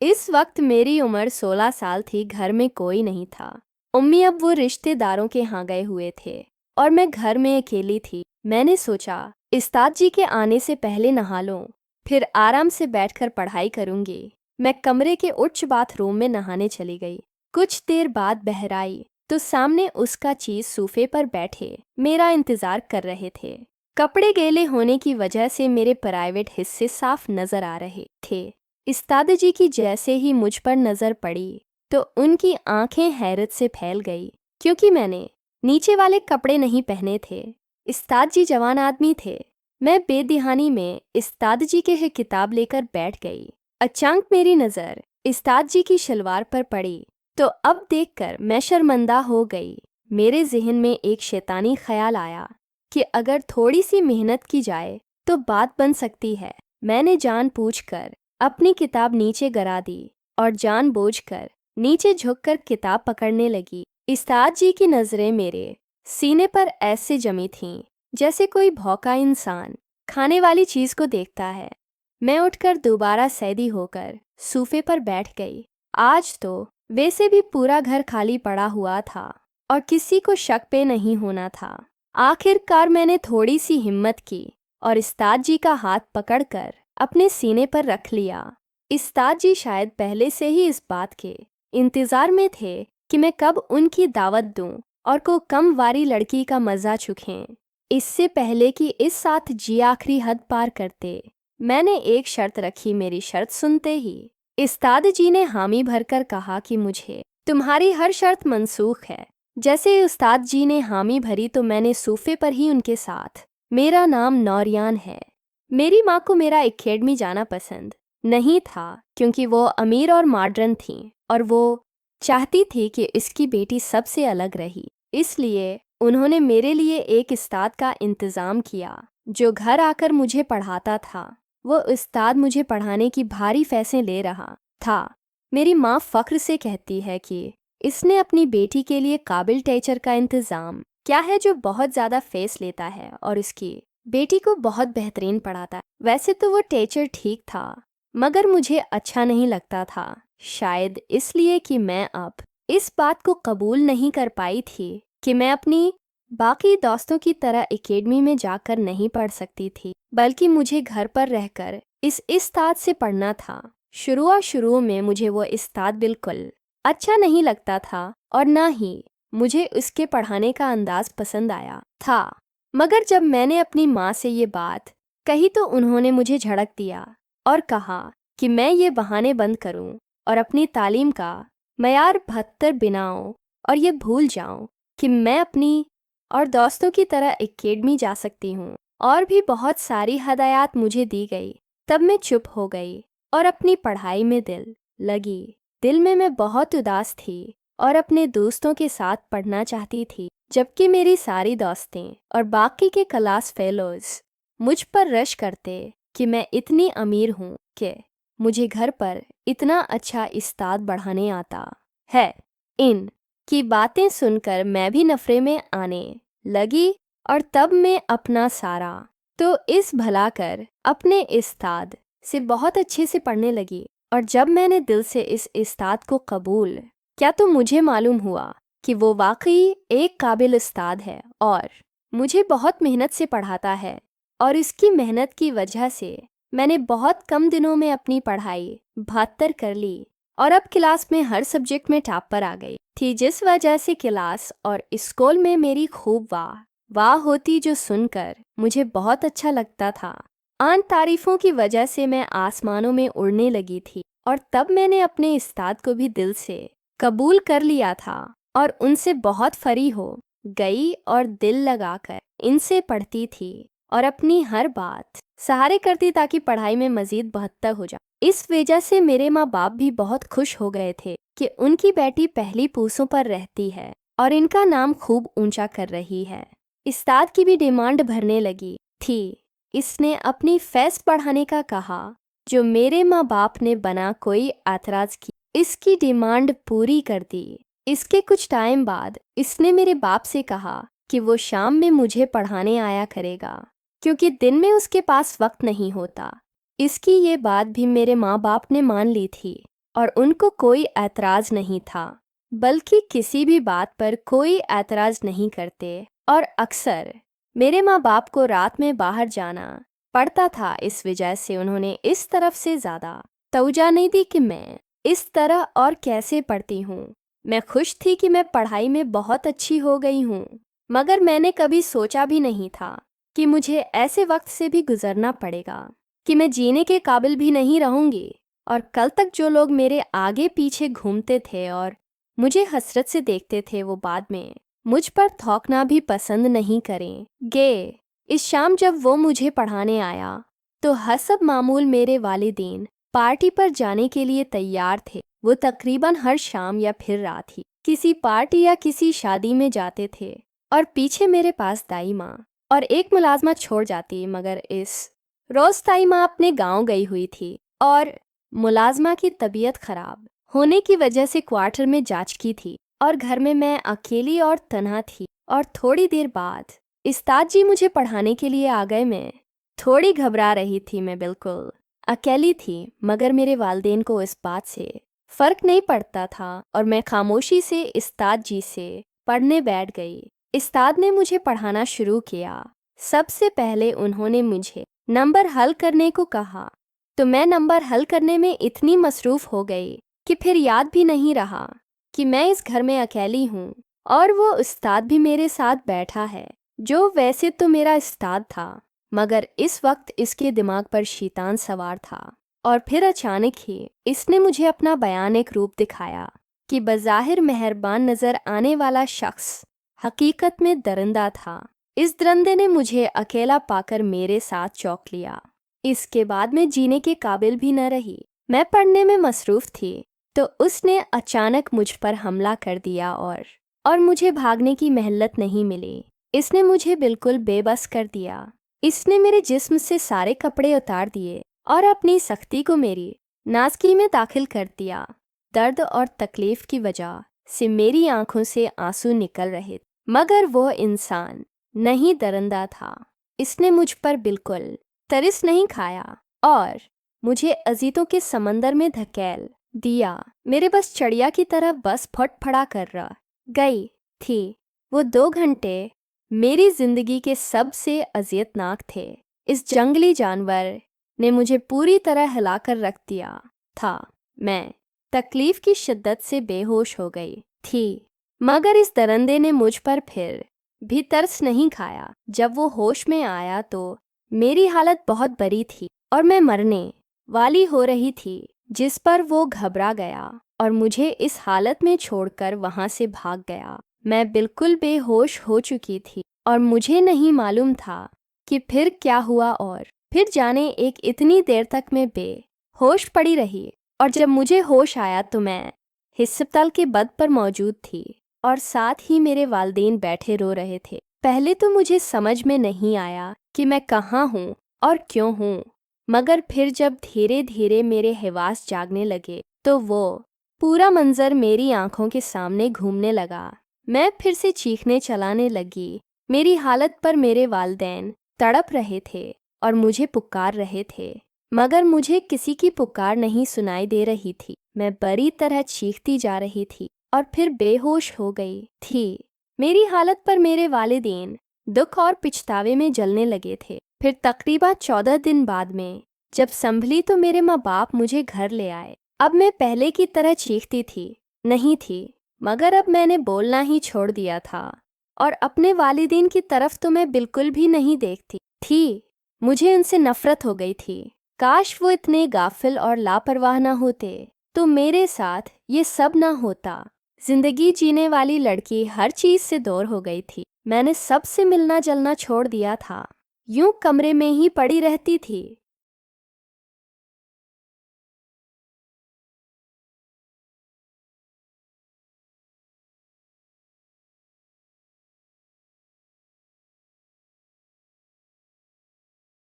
इस वक्त मेरी उम्र 16 साल थी। घर में कोई नहीं था। अम्मी अब वो रिश्तेदारों के यहाँ गए हुए थे और मैं घर में अकेली थी। मैंने सोचा उस्ताद जी के आने से पहले नहा लूं, फिर आराम से बैठकर पढ़ाई करूंगी। मैं कमरे के उच्च बाथरूम में नहाने चली गई। कुछ देर बाद बहराई तो सामने उसका चीज सोफे पर बैठे मेरा इंतजार कर रहे थे। कपड़े गीले होने की वजह से मेरे प्राइवेट हिस्से साफ नजर आ रहे थे। उस्ताद जी की जैसे ही मुझ पर नजर पड़ी तो उनकी आंखें हैरत से फैल गई, क्योंकि मैंने नीचे वाले कपड़े नहीं पहने थे। उस्ताद जी जवान आदमी थे। मैं बेदिहानी में उस्ताद जी के ही किताब लेकर बैठ गई। अचानक मेरी नज़र उस्ताद जी की शलवार पर पड़ी तो अब देखकर मैं शर्मिंदा हो गई। मेरे जहन में एक शैतानी ख्याल आया कि अगर थोड़ी सी मेहनत की जाए तो बात बन सकती है। मैंने जानबूझकर अपनी किताब नीचे गिरा दी और जानबूझकर नीचे झुककर किताब पकड़ने लगी। उस्ताद जी की नज़रें मेरे सीने पर ऐसे जमी थीं जैसे कोई भौंका इंसान खाने वाली चीज़ को देखता है। मैं उठकर दोबारा सैदी होकर सोफे पर बैठ गई। आज तो वैसे भी पूरा घर खाली पड़ा हुआ था और किसी को शक पे नहीं होना था। आखिरकार मैंने थोड़ी सी हिम्मत की और उस्ताद जी का हाथ पकड़कर अपने सीने पर रख लिया। उस्ताद जी शायद पहले से ही इस बात के इंतज़ार में थे कि मैं कब उनकी दावत दूं और को कम वारी लड़की का मज़ा चखें। इससे पहले कि इस साथ जी आखिरी हद पार करते, मैंने एक शर्त रखी। मेरी शर्त सुनते ही उस्ताद जी ने हामी भरकर कहा कि मुझे तुम्हारी हर शर्त मंसूख है। जैसे उस्ताद जी ने हामी भरी तो मैंने सोफे पर ही उनके साथ मेरा नाम नौरियान है। मेरी माँ को मेरा एकेडमी जाना पसंद नहीं था, क्योंकि वो अमीर और मॉडर्न थी और वो चाहती थी कि इसकी बेटी सबसे अलग रही। इसलिए उन्होंने मेरे लिए एक उस्ताद का इंतज़ाम किया जो घर आकर मुझे पढ़ाता था। वो उस्ताद मुझे पढ़ाने की भारी फैसें ले रहा था। मेरी माँ फ़ख्र से कहती है कि इसने अपनी बेटी के लिए काबिल टीचर का इंतज़ाम क्या है जो बहुत ज़्यादा फीस लेता है और उसकी बेटी को बहुत बेहतरीन पढ़ाता है। वैसे तो वो टीचर ठीक था, मगर मुझे अच्छा नहीं लगता था। शायद इसलिए कि मैं अब इस बात को कबूल नहीं कर पाई थी कि मैं अपनी बाकी दोस्तों की तरह एकेडमी में जाकर नहीं पढ़ सकती थी, बल्कि मुझे घर पर रहकर इस उस्ताद से पढ़ना था। शुरू में मुझे वो उस्ताद बिल्कुल अच्छा नहीं लगता था और ना ही मुझे उसके पढ़ाने का अंदाज पसंद आया था। मगर जब मैंने अपनी माँ से ये बात कही तो उन्होंने मुझे झड़क दिया और कहा कि मैं ये बहाने बंद करूं और अपनी तालीम का मयार बहत्तर बनाऊं और ये भूल जाऊं कि मैं अपनी और दोस्तों की तरह एकेडमी जा सकती हूं। और भी बहुत सारी हदायत मुझे दी गई। तब मैं चुप हो गई और अपनी पढ़ाई में दिल लगी। दिल में मैं बहुत उदास थी और अपने दोस्तों के साथ पढ़ना चाहती थी, जबकि मेरी सारी दोस्तें और बाकी के क्लास फेलोज मुझ पर रश करते कि मैं इतनी अमीर हूँ कि मुझे घर पर इतना अच्छा उस्ताद पढ़ाने आता है। इन की बातें सुनकर मैं भी नफरे में आने लगी और तब मैं अपना सारा तो इस भला कर अपने उस्ताद से बहुत अच्छे से पढ़ने लगी। और जब मैंने दिल से इस उस्ताद को कबूल किया तो मुझे मालूम हुआ कि वो वाकई एक काबिल उस्ताद है और मुझे बहुत मेहनत से पढ़ाता है। और इसकी मेहनत की वजह से मैंने बहुत कम दिनों में अपनी पढ़ाई 72 कर ली और अब क्लास में हर सब्जेक्ट में टॉप पर आ गई थी, जिस वजह से क्लास और स्कूल में मेरी खूब वाह होती, जो सुनकर मुझे बहुत अच्छा लगता था। आन तारीफों की वजह से मैं आसमानों में उड़ने लगी थी और तब मैंने अपने उस्ताद को भी दिल से कबूल कर लिया था और उनसे बहुत फरी हो गई और दिल लगाकर इनसे पढ़ती थी और अपनी हर बात सहारे करती ताकि पढ़ाई में मजीद बेहतर हो जाए। इस वजह से मेरे माँ बाप भी बहुत खुश हो गए थे कि उनकी बेटी पहली पूसों पर रहती है और इनका नाम खूब ऊंचा कर रही है। उस्ताद की भी डिमांड भरने लगी थी। इसने अपनी फीस बढ़ाने का कहा, जो मेरे माँ बाप ने बना कोई एतराज़ की इसकी डिमांड पूरी कर दी। इसके कुछ टाइम बाद इसने मेरे बाप से कहा कि वो शाम में मुझे पढ़ाने आया करेगा, क्योंकि दिन में उसके पास वक्त नहीं होता। इसकी ये बात भी मेरे माँ बाप ने मान ली थी। और उनको कोई ऐतराज़ नहीं था, बल्कि किसी भी बात पर कोई ऐतराज़ नहीं करते। और अक्सर मेरे माँ बाप को रात में बाहर जाना पड़ता था, इस वजह से उन्होंने इस तरफ से ज़्यादा तवज्जो नहीं दी कि मैं इस तरह और कैसे पढ़ती हूँ। मैं खुश थी कि मैं पढ़ाई में बहुत अच्छी हो गई हूँ, मगर मैंने कभी सोचा भी नहीं था कि मुझे ऐसे वक्त से भी गुजरना पड़ेगा कि मैं जीने के काबिल भी नहीं रहूँगी। और कल तक जो लोग मेरे आगे पीछे घूमते थे और मुझे हसरत से देखते थे, वो बाद में मुझ पर थौकना भी पसंद नहीं करेंगे। इस शाम जब वो मुझे पढ़ाने आया तो हसब मामूल मेरे वालिदैन पार्टी पर जाने के लिए तैयार थे। वो तकरीबन हर शाम या फिर रात ही किसी पार्टी या किसी शादी में जाते थे और पीछे मेरे पास दाई माँ और एक मुलाजमा छोड़ जाती, मगर इस रोज दाई माँ अपने गांव गई हुई थी और मुलाजमा की तबीयत खराब होने की वजह से क्वार्टर में जांच की थी और घर में मैं अकेली और तन्हा थी। और थोड़ी देर बाद उस्ताद जी मुझे पढ़ाने के लिए आ गए। मैं थोड़ी घबरा रही थी, मैं बिल्कुल अकेली थी, मगर मेरे वालिदैन को इस बात से फ़र्क नहीं पड़ता था और मैं खामोशी से उस्ताद जी से पढ़ने बैठ गई। उस्ताद ने मुझे पढ़ाना शुरू किया। सबसे पहले उन्होंने मुझे नंबर हल करने को कहा, तो मैं नंबर हल करने में इतनी मसरूफ़ हो गई कि फिर याद भी नहीं रहा कि मैं इस घर में अकेली हूँ और वो उस्ताद भी मेरे साथ बैठा है, जो वैसे तो मेरा उस्ताद था, मगर इस वक्त इसके दिमाग पर शैतान सवार था। और फिर अचानक ही इसने मुझे अपना बयान एक रूप दिखाया कि बज़ाहिर मेहरबान नज़र आने वाला शख्स हकीकत में दरिंदा था। इस दरिंदे ने मुझे अकेला पाकर मेरे साथ चौंक लिया। इसके बाद मैं जीने के काबिल भी न रही। मैं पढ़ने में मसरूफ़ थी तो उसने अचानक मुझ पर हमला कर दिया और मुझे भागने की मोहलत नहीं मिली। इसने मुझे बिल्कुल बेबस कर दिया। इसने मेरे जिस्म से सारे कपड़े उतार दिए और अपनी सख्ती को मेरी नाज़की में दाखिल कर दिया। दर्द और तकलीफ़ की वजह से मेरी आंखों से आंसू निकल रहे, मगर वो इंसान नहीं दरिंदा था। इसने मुझ पर बिल्कुल तरस नहीं खाया और मुझे अजीतों के समंदर में धकेल दिया। मेरे बस चिड़िया की तरह बस फटफड़ा कर रह गई थी। वो 2 घंटे मेरी ज़िंदगी के सबसे अज़ियतनाक थे। इस जंगली जानवर ने मुझे पूरी तरह हिलाकर रख दिया था। मैं तकलीफ़ की शिद्दत से बेहोश हो गई थी, मगर इस दरिंदे ने मुझ पर फिर भी तरस नहीं खाया। जब वो होश में आया तो मेरी हालत बहुत बुरी थी और मैं मरने वाली हो रही थी, जिस पर वो घबरा गया और मुझे इस हालत में छोड़कर वहाँ से भाग गया। मैं बिल्कुल बेहोश हो चुकी थी और मुझे नहीं मालूम था कि फिर क्या हुआ। और फिर जाने एक इतनी देर तक मैं बेहोश पड़ी रही और जब मुझे होश आया तो मैं अस्पताल के बद पर मौजूद थी और साथ ही मेरे वालिदैन बैठे रो रहे थे। पहले तो मुझे समझ में नहीं आया कि मैं कहाँ हूँ और क्यों हूँ, मगर फिर जब धीरे धीरे मेरे हिवास जागने लगे तो वो पूरा मंजर मेरी आंखों के सामने घूमने लगा। मैं फिर से चीखने चलाने लगी। मेरी हालत पर मेरे वालिदैन तड़प रहे थे और मुझे पुकार रहे थे, मगर मुझे किसी की पुकार नहीं सुनाई दे रही थी। मैं बुरी तरह चीखती जा रही थी और फिर बेहोश हो गई थी। मेरी हालत पर मेरे वालिदैन दुख और पछतावे में जलने लगे थे। फिर तकरीबन 14 दिन बाद में जब संभली तो मेरे माँ बाप मुझे घर ले आए। अब मैं पहले की तरह चीखती थी नहीं थी, मगर अब मैंने बोलना ही छोड़ दिया था और अपने वालिदैन की तरफ तो मैं बिल्कुल भी नहीं देखती थी। मुझे उनसे नफरत हो गई थी। काश वो इतने गाफिल और लापरवाह ना होते तो मेरे साथ ये सब ना होता। जिंदगी जीने वाली लड़की हर चीज से दूर हो गई थी। मैंने सबसे मिलना जलना छोड़ दिया था, यूं कमरे में ही पड़ी रहती थी।